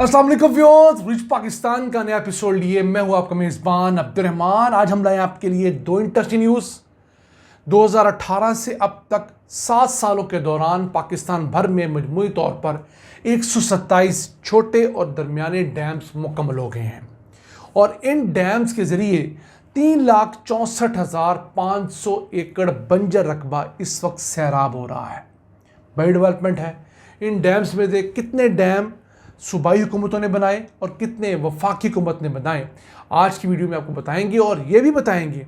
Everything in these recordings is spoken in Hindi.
अस्सलाम वालेकुम व्यूअर्स, रिच पाकिस्तान का नया एपिसोड लिए मैं हूं आपका मेज़बान अब्दुर्रहमान। आज हम लाए हैं आपके लिए दो इंटरेस्टिंग न्यूज़। 2018 से अब तक 7 सालों के दौरान पाकिस्तान भर में मजमूई तौर पर 127 छोटे और दरमियाने डैम्स मुकम्मल हो गए हैं और इन डैम्स के ज़रिए 3,64,500 एकड़ बंजर रकबा इस वक्त सैराब हो रहा है। बड़ी डेवलपमेंट है। इन डैम्स में से कितने डैम सूबाई हुकूमतों ने बनाए और कितने वफाकी हुकूमत ने बनाए, आज की वीडियो में आपको बताएंगे और ये भी बताएंगे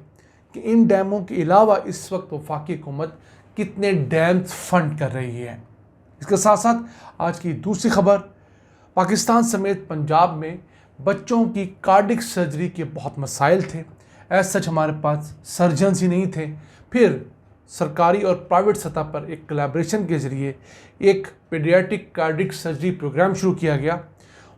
कि इन डैमों के अलावा इस वक्त वफाकी हुकूमत कितने डैम्स फंड कर रही है। इसके साथ साथ आज की दूसरी खबर, पाकिस्तान समेत पंजाब में बच्चों की कार्डिक सर्जरी के बहुत मसाइल थे। एज सच हमारे पास सर्जन्स ही नहीं थे, फिर सरकारी और प्राइवेट सतह पर एक कोलैबोरेशन के ज़रिए एक पीडियाट्रिक कार्डिक सर्जरी प्रोग्राम शुरू किया गया।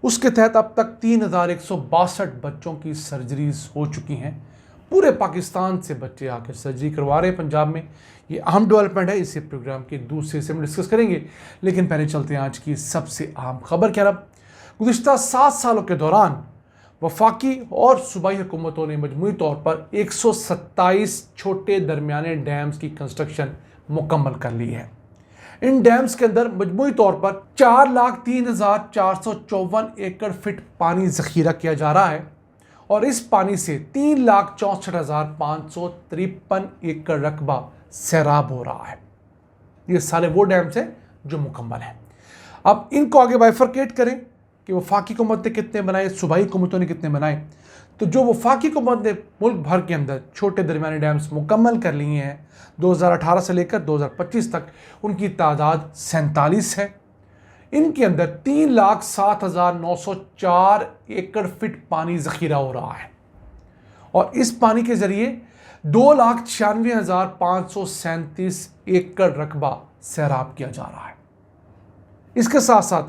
उसके तहत अब तक 3,162 बच्चों की सर्जरीज हो चुकी हैं। पूरे पाकिस्तान से बच्चे आकर सर्जरी करवा रहे हैं पंजाब में। ये अहम डेवलपमेंट है, इसी प्रोग्राम के दूसरे से हम डिस्कस करेंगे। लेकिन पहले चलते हैं आज की सबसे अहम खबर की तरफ। गुज़िश्ता 7 सालों के दौरान वफाकी और सूबाई हुकूमतों ने मजमूई तौर पर 127 छोटे दरमियाने डैम्स की कंस्ट्रक्शन मुकम्मल कर ली है। इन डैम्स के अंदर मजमूई तौर पर 4,03,454 एकड़ फिट पानी ज़ख़ीरा किया जा रहा है और इस पानी से 3,64,553 एकड़ रकबा सैराब हो रहा है। ये सारे वो डैम्स हैं जो मुकम्मल हैं। अब इनको आगे बाइफरकेट करें कि वफाकी हुकूमत ने कितने बनाए, सूबाई हुकूमतों ने कितने बनाए। तो जो वफाकी हुकूमत ने मुल्क भर के अंदर छोटे दरमियाने डैम्स मुकम्मल कर लिए हैं 2018 से लेकर 2025 तक, उनकी तादाद 47 है। इनके अंदर 3,07,904 एकड़ फिट पानी ज़ख़ीरा हो रहा है और इस पानी के ज़रिए 2,96,537 एकड़ रकबा सैराब किया जा रहा है। इसके साथ साथ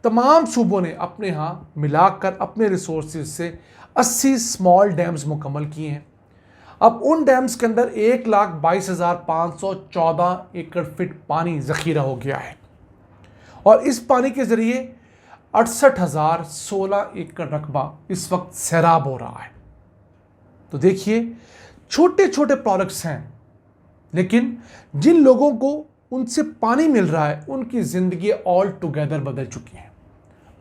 तमाम सूबों ने अपने यहाँ मिलाकर अपने रिसोर्सेज से 80 स्मॉल डैम्स मुकम्मल किए हैं। अब उन डैम्स के अंदर 1,22,514 एकड़ फिट पानी ज़ख़ीरा हो गया है और इस पानी के ज़रिए 68,016 एकड़ रकबा इस वक्त सैराब हो रहा है। तो देखिए, छोटे छोटे प्रोडक्ट्स हैं, लेकिन जिन लोगों को उनसे पानी मिल रहा है उनकी ज़िंदगी ऑल टुगेदर बदल चुकी है।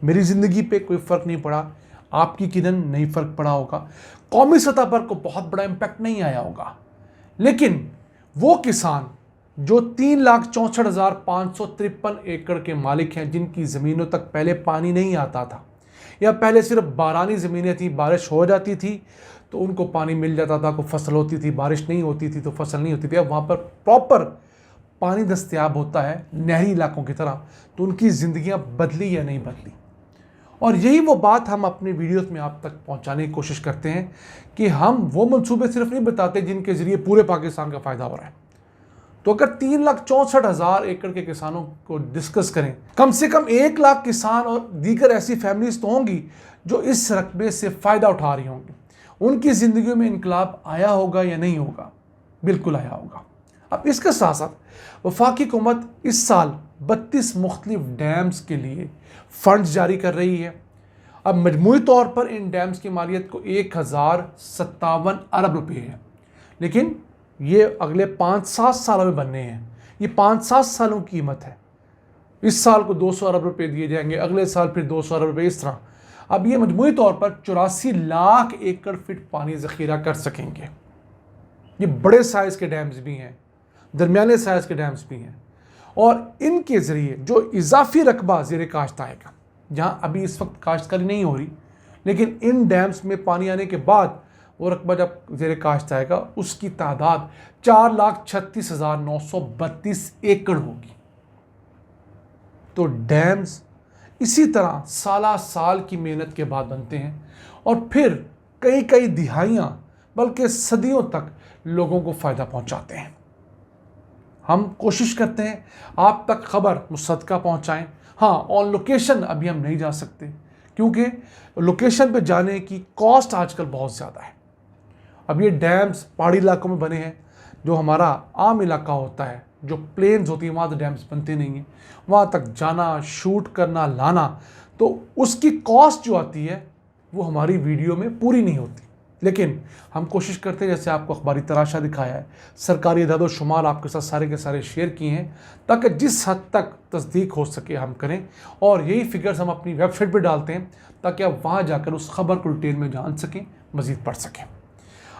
मेरी ज़िंदगी पे कोई फ़र्क नहीं पड़ा, आपकी किधर नहीं फ़र्क पड़ा होगा, कौमी सतह पर कोई बहुत बड़ा इम्पैक्ट नहीं आया होगा, लेकिन वो किसान जो 3,64,553 एकड़ के मालिक हैं, जिनकी ज़मीनों तक पहले पानी नहीं आता था या पहले सिर्फ बारानी ज़मीनें थी, बारिश हो जाती थी तो उनको पानी मिल जाता था, कोई फसल होती थी, बारिश नहीं होती थी तो फसल नहीं होती थी। अब वहाँ पर प्रॉपर पानी दस्तयाब होता है नहरी इलाकों की तरह, तो उनकी ज़िंदगियाँ बदली या नहीं बदली। और यही वो बात हम अपने वीडियोस में आप तक पहुंचाने की कोशिश करते हैं कि हम वो मंसूबे सिर्फ नहीं बताते जिनके ज़रिए पूरे पाकिस्तान का फ़ायदा हो रहा है। तो अगर 3,64,000 एकड़ के किसानों को डिस्कस करें, कम से कम 1 लाख किसान और दीगर ऐसी फैमिलीज तो होंगी जो इस रकबे से फ़ायदा उठा रही होंगी। उनकी ज़िंदगी में इनकलाब आया होगा या नहीं होगा? बिल्कुल आया होगा। अब इसके साथ साथ वफाकी हुकूमत इस साल 32 मुख्तलिफ डैम्स के लिए फंड्स जारी कर रही है। अब मजमूई तौर पर इन डैम्स की मालियत को 1,057 अरब रुपये है, लेकिन ये अगले 5-7 सालों में बनने हैं। ये 5-7 सालों की कीमत है। इस साल को 200 अरब रुपये दिए जाएंगे, अगले साल फिर 200 अरब रुपये, इस तरह। अब ये मजमूई तौर पर 84 लाख एकड़ फिट पानी ज़ख़ीरा कर सकेंगे। ये बड़े साइज़ के डैम्स भी हैं, दरमियाने साइज़ के डैम्स भी हैं और इनके ज़रिए जो इजाफी रकबा ज़ेरे काश्त आएगा, जहाँ अभी इस वक्त काश्तकारी नहीं हो रही, लेकिन इन डैम्स में पानी आने के बाद वो रकबा जब ज़ेरे काश्त आएगा उसकी तादाद 4,36,932 एकड़ होगी। तो डैम्स इसी तरह साला साल की मेहनत के बाद बनते हैं और फिर कई कई दिहाइयाँ बल्कि सदियों तक लोगों को फ़ायदा पहुँचाते हैं। हम कोशिश करते हैं आप तक खबर मुसद्दक़ा पहुँचाएँ। हाँ, ऑन लोकेशन अभी हम नहीं जा सकते क्योंकि लोकेशन पे जाने की कॉस्ट आजकल बहुत ज़्यादा है। अब ये डैम्स पहाड़ी इलाकों में बने हैं, जो हमारा आम इलाका होता है जो प्लेन्स होती हैं वहाँ तो डैम्स बनते नहीं हैं, वहाँ तक जाना, शूट करना, लाना, तो उसकी कॉस्ट जो आती है वो हमारी वीडियो में पूरी नहीं होती। लेकिन हम कोशिश करते हैं, जैसे आपको अखबारी तराशा दिखाया है, सरकारी इदादो शुमार आपके साथ सारे के सारे शेयर किए हैं, ताकि जिस हद तक तस्दीक हो सके हम करें, और यही फिगर्स हम अपनी वेबसाइट पर डालते हैं ताकि आप वहाँ जाकर उस खबर को डिटेल में जान सकें, मज़ीद पढ़ सकें।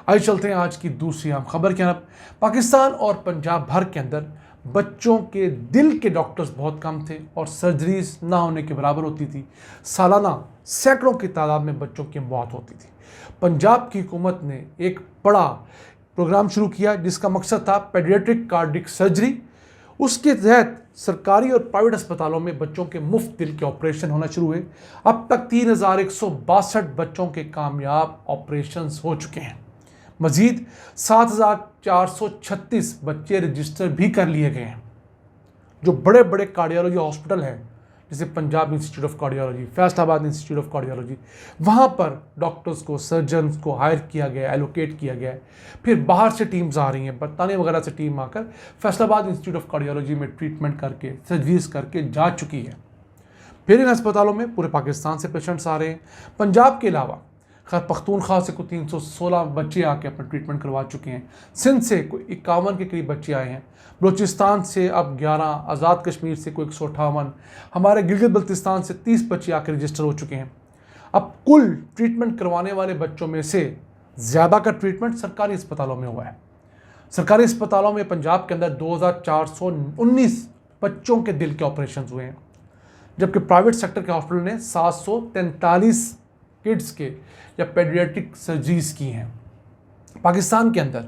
आइए चलते हैं आज की दूसरी अहम खबर की तरफ। पाकिस्तान और पंजाब भर के अंदर बच्चों के दिल के डॉक्टर्स बहुत कम थे और सर्जरीज ना होने के बराबर होती थी। सालाना सैकड़ों की तादाद में बच्चों की मौत होती थी। पंजाब की हुकूमत ने एक बड़ा प्रोग्राम शुरू किया जिसका मकसद था पेडियाट्रिक कार्डिक सर्जरी। उसके तहत सरकारी और प्राइवेट अस्पतालों में बच्चों के मुफ्त दिल के ऑपरेशन होना शुरू हुए। अब तक 3162 बच्चों के कामयाब ऑपरेशन हो चुके हैं। मजीद 7436 बच्चे रजिस्टर भी कर लिए गए हैं। जो बड़े बड़े कार्डियोलॉजी हॉस्पिटल हैं, जैसे Punjab institute of cardiology, Faisalabad institute of cardiology, वहाँ पर डॉक्टर्स को, सर्जन्स को हायर किया गया, एलोकेट किया गया है। फिर बाहर से टीम्स आ रही हैं, बरतानिया वगैरह से टीम आकर फैसलाबाद इंस्टीट्यूट ऑफ कार्डियोलॉजी में ट्रीटमेंट करके, सर्जरीज करके जा चुकी है। फिर इन अस्पतालों में पूरे पाकिस्तान से पेशेंट्स आ रहे हैं। पंजाब के अलावा खैर पख्तूनख्वा से कोई 316 बच्चे आके अपना ट्रीटमेंट करवा चुके हैं। सिंध से कोई 51 के करीब बच्चे आए हैं। बलूचिस्तान से अब 11, आज़ाद कश्मीर से कोई 158, हमारे गिलगित बल्तिस्तान से 30 बच्चे आकर रजिस्टर हो चुके हैं। अब कुल ट्रीटमेंट करवाने वाले बच्चों में से ज़्यादा का ट्रीटमेंट सरकारी अस्पतालों में हुआ है। सरकारी अस्पतालों में पंजाब के अंदर 2419 बच्चों के दिल के ऑपरेशन हुए हैं, जबकि प्राइवेट सेक्टर के हॉस्पिटल ने 743 किड्स के या पेडियाट्रिक सर्जरीज की हैं। पाकिस्तान के अंदर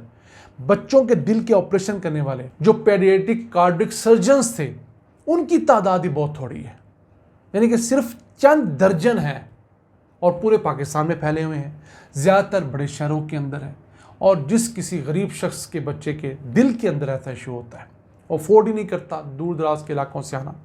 बच्चों के दिल के ऑपरेशन करने वाले जो पेडियाट्रिक कार्डिक सर्जन्स थे, उनकी तादाद ही बहुत थोड़ी है, यानी कि सिर्फ चंद दर्जन हैं और पूरे पाकिस्तान में फैले हुए हैं। ज़्यादातर बड़े शहरों के अंदर है, और जिस किसी गरीब शख्स के बच्चे के दिल के अंदर ऐसा इशू होता है, वो अफोर्ड ही नहीं करता दूर दराज के इलाकों से आना,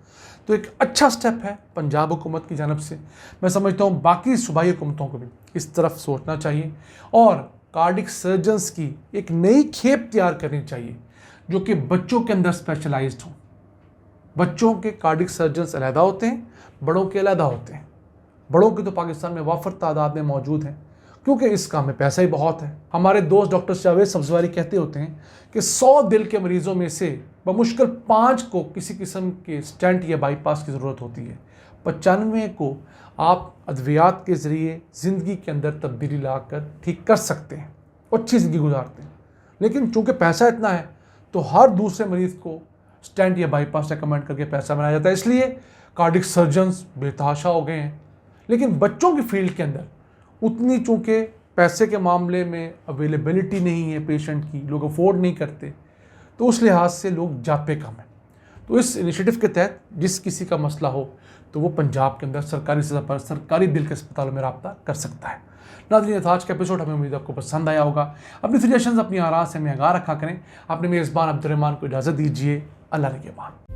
तो एक अच्छा स्टेप है पंजाब हुकूमत की जानब से। मैं समझता हूँ बाकी सूबाई हुकूमतों को भी इस तरफ सोचना चाहिए और कार्डिक सर्जन्स की एक नई खेप तैयार करनी चाहिए जो कि बच्चों के अंदर स्पेशलाइज्ड हों। बच्चों के कार्डिक सर्जन्स अलहदा होते हैं, बड़ों के अलहदा होते हैं। बड़ों की तो पाकिस्तान में वाफर तादाद में मौजूद हैं, क्योंकि इस काम में पैसा ही बहुत है। हमारे दोस्त डॉक्टर जावेद सब्जवारी कहते होते हैं कि 100 दिल के मरीज़ों में से बमुश्किल 5 को किसी किस्म के स्टेंट या बाईपास की ज़रूरत होती है। 95 को आप अद्वियात के ज़रिए ज़िंदगी के अंदर तब्दीली लाकर ठीक कर सकते हैं, अच्छी ज़िंदगी गुजारते हैं। लेकिन चूँकि पैसा इतना है तो हर दूसरे मरीज़ को स्टेंट या बाईपास रिकमेंड करके पैसा बनाया जाता है, इसलिए कार्डिक सर्जन्स बेतहाशा हो गए हैं। लेकिन बच्चों की फील्ड के अंदर उतनी चूँकि पैसे के मामले में अवेलेबिलिटी नहीं है पेशेंट की, लोग अफोर्ड नहीं करते, तो उस लिहाज से लोग जाते कम हैं। तो इस इनिशिएटिव के तहत जिस किसी का मसला हो तो वो पंजाब के अंदर सरकारी सतह पर सरकारी दिल के अस्पतालों में रब्ता कर सकता है। नाज़रीन, आज का एपिसोड हमें उम्मीद आपको पसंद आया होगा। अपनी सजेशंस अपनी आराम से हमें आगाह रखा करें। अपने मेज़बान अब्दुर्रहमान को इजाज़त दीजिए। अल्लाह निगहबान।